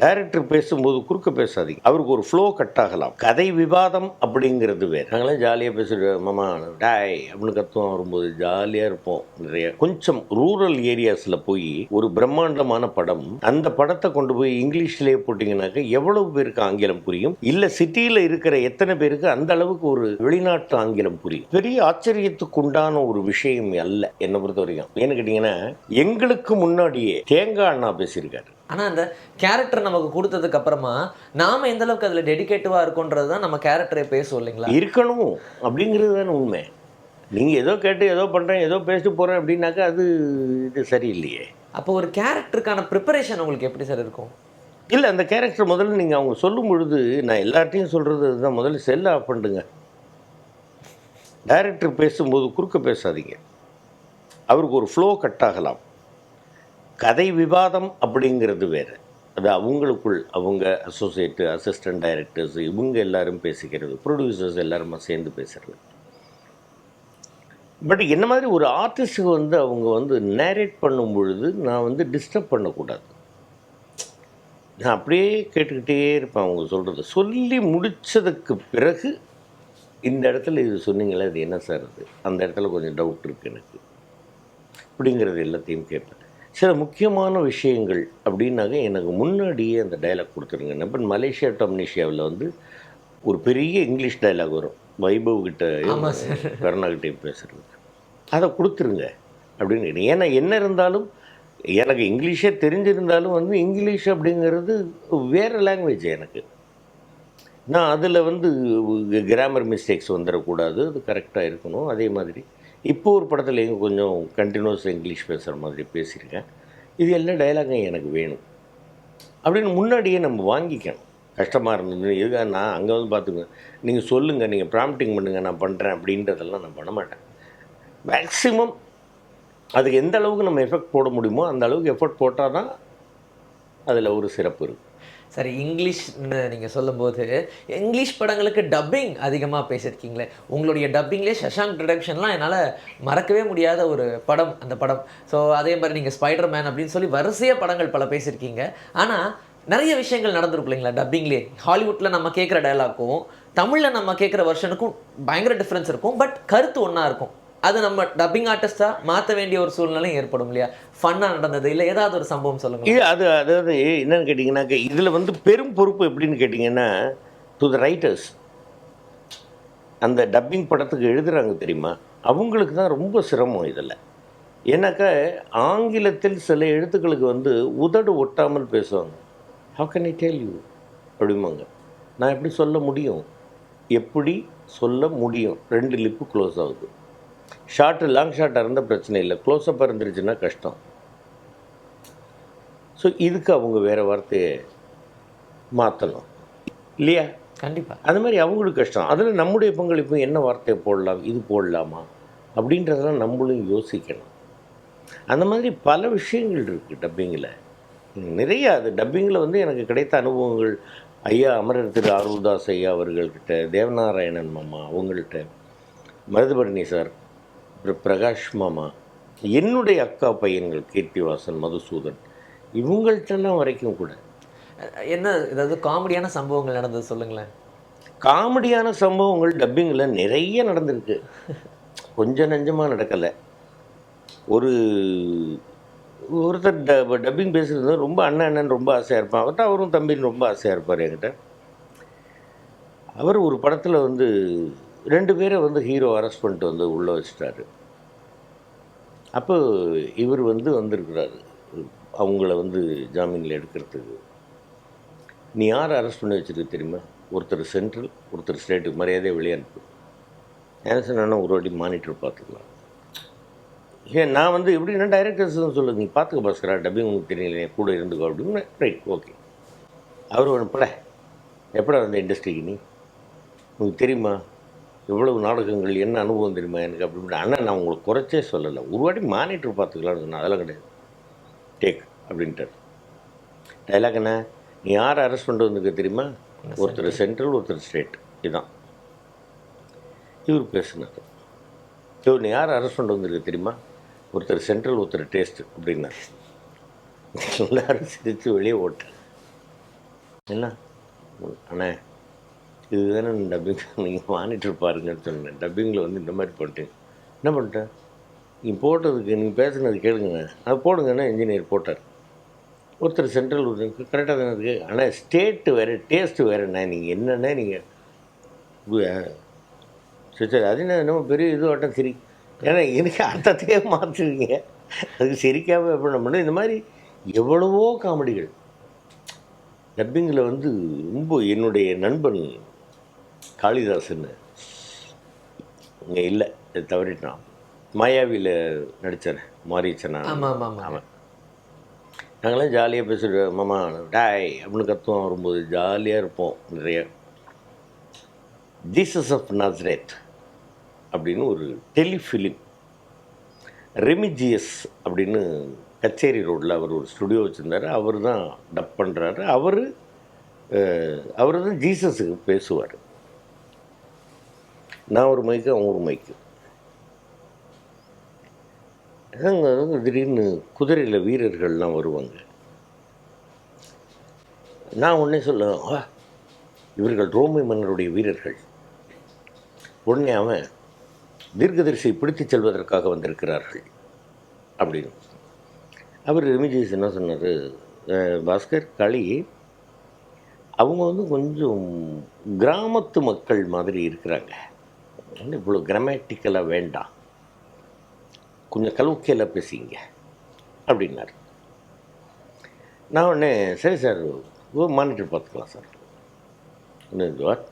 Director பேசும்போது குறுக்க பேசாதீங்க. அவருக்கு ஒரு ஃப்ளோ கட் ஆகலாம். கதை விவாதம் அப்படிங்கிறது வேறு. நாங்களாம் ஜாலியாக பேசுகிற மாமா டாய் அப்படின்னு கத்துவோம். வரும்போது ஜாலியாக இருப்போம். நிறைய கொஞ்சம் ரூரல் ஏரியாஸில் போய் ஒரு பிரம்மாண்டமான படம், அந்த படத்தை கொண்டு போய் இங்கிலீஷ்லேயே போட்டிங்கனாக்க எவ்வளவு பேருக்கு ஆங்கிலம் புரியும்? இல்லை சிட்டியில் இருக்கிற எத்தனை பேருக்கு அந்த அளவுக்கு ஒரு வெளிநாட்டு ஆங்கிலம் புரியும்? பெரிய ஆச்சரியத்துக்கு உண்டான ஒரு விஷயம் அல்ல என்னை பொறுத்த வரைக்கும். ஏன்னு கேட்டிங்கன்னா, எங்களுக்கு முன்னாடியே தேங்காய் அண்ணா பேசியிருக்காரு. ஆனால் அந்த கேரக்டர் நமக்கு கொடுத்ததுக்கு அப்புறமா நாம் எந்த அளவுக்கு அதில் டெடிகேட்டிவாக இருக்குன்றது தான் நம்ம கேரக்டரை பேசுவோம் இல்லைங்களா? இருக்கணும் அப்படிங்கிறது தானே உண்மை. நீங்கள் ஏதோ கேட்டு ஏதோ பண்ணுறேன் ஏதோ பேசிட்டு போகிறேன் அப்படின்னாக்கா அது இது சரியில்லையே. அப்போ ஒரு கேரக்டருக்கான ப்ரிப்பரேஷன் உங்களுக்கு எப்படி சார் இருக்கும்? இல்லை, அந்த கேரக்டர் முதல்ல நீங்கள் அவங்க சொல்லும் பொழுது நான் எல்லார்ட்டையும் சொல்கிறது அதுதான், முதல்ல செல்லை ஆஃப் பண்ணுங்க. டைரக்டர் பேசும்போது குறுக்க பேசாதீங்க. அவருக்கு ஒரு ஃப்ளோ கட் ஆகலாம். கதை விவாதம் அப்படிங்கிறது வேறு. அது அவங்களுக்குள் அவங்க அசோசியேட்டு, அசிஸ்டன்ட் டைரக்டர்ஸ் இவங்க எல்லாரும் பேசிக்கிறது, ப்ரொடியூசர்ஸ் எல்லாருமா சேர்ந்து பேசுகிறது. பட் என்ன மாதிரி ஒரு ஆர்டிஸ்ட்டுக்கு அவங்க நேரேட் பண்ணும் பொழுது நான் டிஸ்டர்ப் பண்ணக்கூடாது. நான் அப்படியே கேட்டுக்கிட்டே இருப்பேன் அவங்க சொல்கிறது. சொல்லி முடித்ததுக்கு பிறகு இந்த இடத்துல இது சொன்னீங்களே அது என்ன சார் அது, அந்த இடத்துல கொஞ்சம் டவுட் இருக்குது எனக்கு அப்படிங்கிறது எல்லாத்தையும் கேட்பேன். சில முக்கியமான விஷயங்கள் அப்படின்னாக்க எனக்கு முன்னாடியே அந்த டைலாக் கொடுத்துருங்க. இப்போ மலேசியா டம்னீஷியாவில் ஒரு பெரிய இங்கிலீஷ் டைலாக் வரும், வைபவ் கிட்ட கருணாகிட்டையும் பேசுகிறது, அதை கொடுத்துருங்க அப்படின்னு கேட்டேன். ஏன்னா என்ன இருந்தாலும் எனக்கு இங்கிலீஷே தெரிஞ்சிருந்தாலும் இங்கிலீஷ் அப்படிங்கிறது வேறு லாங்குவேஜ் எனக்கு. நான் அதில் கிராமர் மிஸ்டேக்ஸ் வந்துடக்கூடாது, அது கரெக்டாக இருக்கணும். அதே மாதிரி இப்போது ஒரு படத்தில் கொஞ்சம் கண்டினியூஸாக இங்கிலீஷ் பேசுகிற மாதிரி பேசியிருக்கேன். இது எல்லா டைலாகும் எனக்கு வேணும் அப்படின்னு முன்னாடியே நம்ம வாங்கிக்கணும். கஷ்டமாக இருந்தது இதுக்காக நான் அங்கே பார்த்துங்க, நீங்கள் சொல்லுங்கள், நீங்கள் ப்ராம்ப்டிங் பண்ணுங்கள், நான் பண்ணுறேன் அப்படின்றதெல்லாம் நான் பண்ண மாட்டேன். மேக்ஸிமம் அதுக்கு எந்த அளவுக்கு நம்ம எஃபெக்ட் போட முடியுமோ அந்த அளவுக்கு எஃபர்ட் போட்டால் தான் அதில் ஒரு சிறப்பு இருக்குது. சரி, இங்கிலீஷ்னு நீங்கள் சொல்லும்போது இங்கிலீஷ் படங்களுக்கு டப்பிங் அதிகமாக பேசியிருக்கீங்களே, உங்களுடைய டப்பிங்லேயே ஷஷாங்க் ரிடக்ஷன்லாம் என்னால் மறக்கவே முடியாத ஒரு படம் அந்த படம். ஸோ அதே மாதிரி நீங்கள் ஸ்பைடர் மேன் அப்படின்னு சொல்லி வரிசையாக படங்கள் பல பேசியிருக்கீங்க. ஆனால் நிறைய விஷயங்கள் நடந்திருக்கும் இல்லைங்களா டப்பிங்லேயே? ஹாலிவுட்டில் நம்ம கேட்குற டைலாக்கும் தமிழில் நம்ம கேட்குற வெர்ஷனுக்கும் பயங்கர டிஃப்ரென்ஸ் இருக்கும். பட் கருத்து ஒன்றா இருக்கும். அது நம்ம டப்பிங் ஆர்டிஸ்ட்டாக மாற்ற வேண்டிய ஒரு சூழ்நிலையும் ஏற்படும் இல்லையா? ஃபன்னாக நடந்தது இல்லை ஏதாவது ஒரு சம்பவம் சொல்லுங்கள். இது அதாவது என்னன்னு கேட்டிங்கன்னாக்க இதில் பெரும் பொறுப்பு எப்படின்னு கேட்டிங்கன்னா, டு த ரைட்டர்ஸ். அந்த டப்பிங் படத்துக்கு எழுதுகிறாங்க தெரியுமா, அவங்களுக்கு தான் ரொம்ப சிரமம் இதில். ஏன்னாக்கா ஆங்கிலத்தில் சில எழுத்துக்களுக்கு உதடு ஒட்டாமல் பேசுவாங்க. How can I tell you அப்படிம்பாங்க. நான் எப்படி சொல்ல முடியும், எப்படி சொல்ல முடியும்? 2 லிப்பு க்ளோஸ் ஆகுது. ஷார்ட்டு லாங் ஷார்ட்டாக இருந்தால் பிரச்சனை இல்லை, க்ளோஸ்அப்பாக இருந்துருச்சுன்னா கஷ்டம். ஸோ இதுக்கு அவங்க வேறு வார்த்தையை மாற்றணும் இல்லையா? கண்டிப்பாக. அது மாதிரி அவங்களுக்கு கஷ்டம். அதில் நம்முடைய பங்களிப்பு என்ன வார்த்தையை போடலாம், இது போடலாமா அப்படின்றதெல்லாம் நம்மளும் யோசிக்கணும். அந்த மாதிரி பல விஷயங்கள் இருக்குது டப்பிங்கில். நிறைய அது டப்பிங்கில் எனக்கு கிடைத்த அனுபவங்கள், ஐயா அமரர் திரு ஆரூர்தாஸ் ஐயா அவர்கள்கிட்ட, தேவநாராயணன் மாமா அவங்கள்ட்ட, மருதுபரணி சார், பிரகாஷ் மாமா, என்னுடைய அக்கா பையன்கள் கீர்த்திவாசன், மதுசூதன், இவங்கள்ட்டெல்லாம் வரைக்கும் கூட. என்ன ஏதாவது காமெடியான சம்பவங்கள் நடந்தது சொல்லுங்களேன். காமெடியான சம்பவங்கள் டப்பிங்கில் நிறைய நடந்திருக்கு, கொஞ்சம் நஞ்சமாக நடக்கலை. ஒருத்தர் டப்பிங் பேசுகிறது ரொம்ப அண்ணன் ரொம்ப ஆசையாக இருப்பான். அவர்கிட்ட அவரும் தம்பின்னு ரொம்ப ஆசையாக இருப்பார் என்கிட்ட. அவர் ஒரு படத்தில் 2 பேரை ஹீரோ அரெஸ்ட் பண்ணிட்டு உள்ளே வச்சிட்டாரு. அப்போ இவர் வந்திருக்கிறாரு அவங்கள ஜாமீனில் எடுக்கிறதுக்கு. நீ யாரை அரெஸ்ட் பண்ணி வச்சுருக்கு தெரியுமா? ஒருத்தர் சென்ட்ரல், ஒருத்தர் ஸ்டேட்டுக்கு, மரியாதையை வெளியே அனுப்பு. ஏன் சொன்னா ஒரு வாட்டி மானிட்டர் பார்த்துக்கலாம். ஏன் நான் எப்படின்னா டைரக்டர்ஸ் சொல்லுது, நீ பார்த்துக்க பாஸ்கரா, டப்பிங் உங்களுக்கு தெரியல, கூட இருந்துக்கோ அப்படின்னு. Right, okay. அவர் ஒன்று எப்படா வந்த இண்டஸ்ட்ரிக்கு நீ, உங்களுக்கு தெரியுமா எவ்வளவு நாடகங்கள், என்ன அனுபவம் தெரியுமா எனக்கு அப்படின்னு. அண்ணன் நான் உங்களுக்கு குறைச்சே சொல்லலை, ஒரு வாட்டி மானிட்டர் பார்த்துக்கலான்னு சொன்னேன். அதெல்லாம் கிடையாது, டேக் அப்படின்ட்டார். டைலாக் என்ன, நீ யாரை அரெஸ்ட் பண்ணிட்டு வந்துருக்க தெரியுமா? ஒருத்தர் சென்ட்ரல், ஒருத்தர் ஸ்டேட். இதுதான் இவர் பேசுனார். நீ யாரை அரெஸ்ட் பண்ணிட்டு வந்துருக்க தெரியுமா? ஒருத்தர் சென்ட்ரல், ஒருத்தர் டேஸ்ட் அப்படின்னா எல்லாரும் சிரித்து வெளியே ஓட்டு. என்ன அண்ணே இது தானே டப்பிங் நீங்கள் மானிட்டர் பாருங்கன்னு சொன்னேன். டப்பிங்கில் வந்து இந்த மாதிரி பண்ணிட்டேன். என்ன பண்ணிட்டேன்? நீ போட்டதுக்கு நீங்கள் பேசுனது கேளுங்கண்ணே, அது போடுங்கண்ணே. இன்ஜினியர் போட்டார். ஒருத்தர் சென்ட்ரல் ஒருத்தருக்கு கரெக்டாக தானே இருக்குது. ஆனால் ஸ்டேட்டு வேறு டேஸ்ட்டு வேறுண்ணே. நீங்கள் என்னென்ன நீங்கள் சரி சரி அது என்ன பெரிய இது வட்டம் சரி. ஏன்னா எனக்கு அர்த்தத்தையே மாற்றிருக்கீங்க. அதுக்கு சிரிக்காமல் எப்படி பண்ண இந்த மாதிரி எவ்வளவோ காமெடிகள் டப்பிங்கில் வந்து ரொம்ப. என்னுடைய நண்பன் காளிதாசன் இங்கே இல்லை, தவறிட்டான். மாயாவியில் நடித்தார் மாரீச்சனா. அவன் நாங்களாம் ஜாலியாக பேசிட்டு மாமா டாய் அப்படின்னு கத்துவோம். வரும்போது ஜாலியாக இருப்போம். நிறைய ஜீசஸ் ஆஃப் நாசரேத் அப்படின்னு ஒரு டெலிஃபிலிம் ரெமிஜியஸ் அப்படின்னு கச்சேரி ரோட்டில் அவர் ஒரு ஸ்டுடியோ வச்சுருந்தார். அவர் தான் டப் பண்ணுறாரு. அவர் தான் ஜீசஸுக்கு பேசுவார். நான் ஒரு மைக்கு, அவங்க ஒரு மைக்கு. அங்கே வந்து திடீர்னு குதிரையில் வீரர்கள்லாம் வருவாங்க. நான் உடனே சொல்லுவேன், இவர்கள் ரோமை மன்னருடைய வீரர்கள். உடனே அவன் தீர்க்கதரிசியை பிடித்துச் செல்வதற்காக வந்திருக்கிறார்கள் அப்படின்னு. அவர் ரெமிஜியஸ் என்ன சொன்னார், பாஸ்கர் களி அவங்க வந்து கொஞ்சம் கிராமத்து மக்கள் மாதிரி இருக்கிறாங்க, இவ்வளோ கிராமட்டிக்கலாக வேண்டாம், கொஞ்சம் கலவுக்கையில் பேசிங்க அப்படின்னார். நான் உடனே சரி சார் மானிட்டர் பார்த்துக்கலாம் சார். வாட்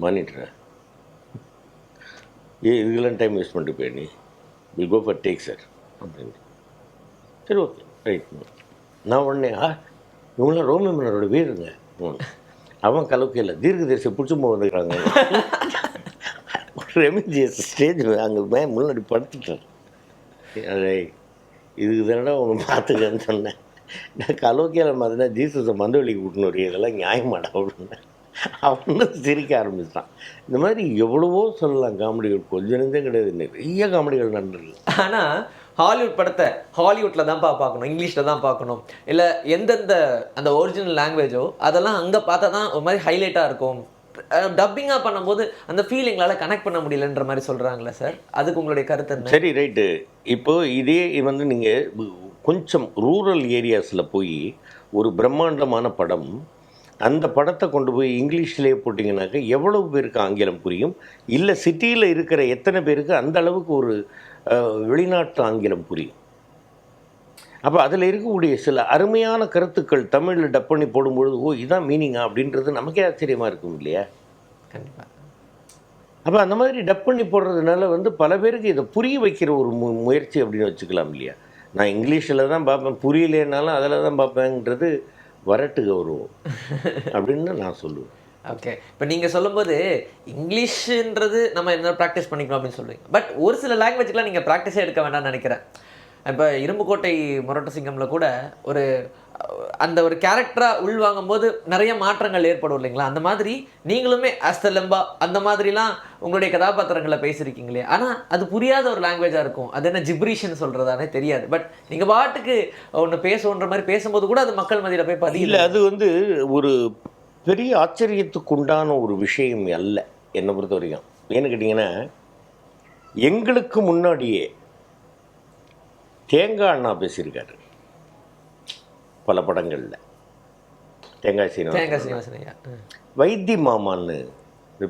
மானிட்டரை இதுக்கெல்லாம் டைம் வேஸ்ட் பண்ணிட்டு போய் நீ will go for take sir அப்படின்னு. சரி ஓகே ரைட். நான் உடனே இவங்களாம் ரோமி மன்னரோட வீடுங்க. அவன் கலவுக்கையில் தீர்க்கதரிசி பிடிச்சி வந்துக்கிறாங்க. ரெமிஜியஸ் ஸ்டேஜ் அங்கே முன்னாடி படுத்துட்டார். அதே இதுக்கு தானடா ஒன்று பார்த்துக்கன்னு சொன்னேன். நான் கலோக்கியில் மாதிரினா ஜீசஸை மந்தவெளிக்கு விட்டுன்னு வரையும் இதெல்லாம் நியாயமாடா அப்படின்னு அவனு சிரிக்க ஆரம்பிச்சிட்டான். இந்த மாதிரி எவ்வளவோ சொல்லலாம் காமெடிகள், கொஞ்சம் நெஞ்சம் கிடையாது, நிறைய காமெடிகள் நடந்துருக்கு. ஆனால் ஹாலிவுட் படத்தை ஹாலிவுட்டில் தான்ப்பா பார்க்கணும், இங்கிலீஷில் தான் பார்க்கணும், இல்லை எந்தெந்த அந்த ஒரிஜினல் லாங்குவேஜோ அதெல்லாம் அங்கே பார்த்தா தான் ஒரு மாதிரி ஹைலைட்டாக இருக்கும். டப்பிங்காக பண்ணும்போது அந்த ஃபீலிங்களால் கனெக்ட் பண்ண முடியலன்ற மாதிரி சொல்கிறாங்களே சார், அதுக்கு உங்களுடைய கருத்து என்ன? சரி ரைட்டு. இப்போது இதே வந்து நீங்கள் கொஞ்சம் ரூரல் ஏரியாஸில் போய் ஒரு பிரம்மாண்டமான படம், அந்த படத்தை கொண்டு போய் இங்கிலீஷ்லேயே போட்டிங்கனாக்கா எவ்வளவு பேருக்கு ஆங்கிலம் புரியும்? இல்லை சிட்டியில் இருக்கிற எத்தனை பேருக்கு அந்த அளவுக்கு ஒரு வெளிநாட்டு ஆங்கிலம் புரியும்? அப்போ அதில் இருக்கக்கூடிய சில அருமையான கருத்துக்கள் தமிழில் டப் பண்ணி போடும்பொழுது இதான் மீனிங்கா அப்படின்றது நமக்கே ஆச்சரியமாக இருக்கும் இல்லையா? கண்டிப்பாக. அப்போ அந்த மாதிரி டப் பண்ணி போடுறதுனால வந்து பல பேருக்கு இதை புரிய வைக்கிற ஒரு முயற்சி அப்படின்னு வச்சுக்கலாம் இல்லையா? நான் இங்கிலீஷில் தான் பார்ப்பேன், புரியலேனாலும் அதில் தான் பார்ப்பேங்கிறது வரட்டு கௌரவம் அப்படின்னு நான் சொல்லுவேன். ஓகே, இப்போ நீங்கள் சொல்லும்போது இங்கிலீஷுன்றது நம்ம என்ன ப்ராக்டிஸ் பண்ணிக்கணும் அப்படின்னு சொல்லுவீங்க. பட் ஒரு சில லாங்குவேஜ்லாம் நீங்கள் ப்ராக்டிஸே எடுக்க வேண்டாம்னு நினைக்கிறேன். இப்போ இரும்புக்கோட்டை முரட்டு சிங்கமில் கூட ஒரு அந்த ஒரு கேரக்டராக உள்வாங்கும் போது நிறைய மாற்றங்கள் ஏற்படும் இல்லைங்களா? அந்த மாதிரி நீங்களுமே அஸ்தலம்பா அந்த மாதிரிலாம் உங்களுடைய கதாபாத்திரங்களை பேசியிருக்கீங்களே, ஆனால் அது புரியாத ஒரு லாங்குவேஜாக இருக்கும். அது என்ன ஜிப்ரீஷ்னு சொல்கிறதானே தெரியாது. பட் நீங்கள் பாட்டுக்கு ஒன்று பேசுன்ற மாதிரி பேசும்போது கூட அது மக்கள் மத்தியில் போய் பதியல. அது வந்து ஒரு பெரிய ஆச்சரியத்துக்குண்டான ஒரு விஷயம் அல்ல என்னை பொறுத்த வரைக்கும். ஏன்னு கேட்டிங்கன்னா, எங்களுக்கு முன்னாடியே தேங்காய் அண்ணா பேசியிருக்காரு பல படங்களில். தேங்காய் சீனிவாசன் ஐயா, வைத்தி மாமான்னு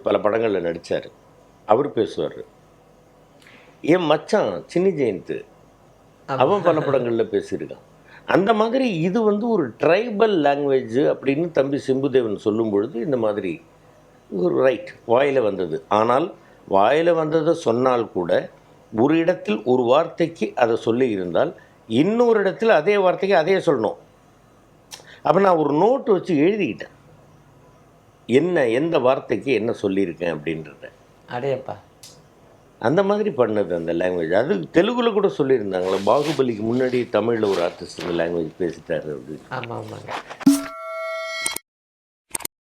பல படங்களில் நடித்தார், அவர் பேசுவார். என் மச்சான் சின்னி ஜெயந்த் அவன் பல படங்களில் பேசியிருக்கான். அந்த மாதிரி இது வந்து ஒரு ட்ரைபல் லாங்குவேஜ் அப்படின்னு தம்பி சிம்புதேவன் சொல்லும் பொழுது இந்த மாதிரி ஒரு ரைட் வாயில் வந்தது. ஆனால் வாயில் வந்ததை சொன்னால் கூட ஒரு இடத்தில் ஒரு வார்த்தைக்கு அதை சொல்லி இருந்தால் இன்னொரு இடத்துல அதே வார்த்தைக்கு அதே சொல்லணும். அப்போ நான் ஒரு நோட்டு வச்சு எழுதிக்கிட்டேன், என்ன எந்த வார்த்தைக்கு என்ன சொல்லியிருக்கேன் அப்படின்றத. அடையப்பா அந்த மாதிரி பண்ணது அந்த லாங்குவேஜ். அது தெலுங்குல கூட சொல்லியிருந்தாங்களே, பாகுபலிக்கு முன்னாடி தமிழில் ஒரு ஆர்டிஸ்ட் இந்த லாங்குவேஜ் பேசிட்டாரு அப்படின்னு. ஆமாம் ஆமாங்க.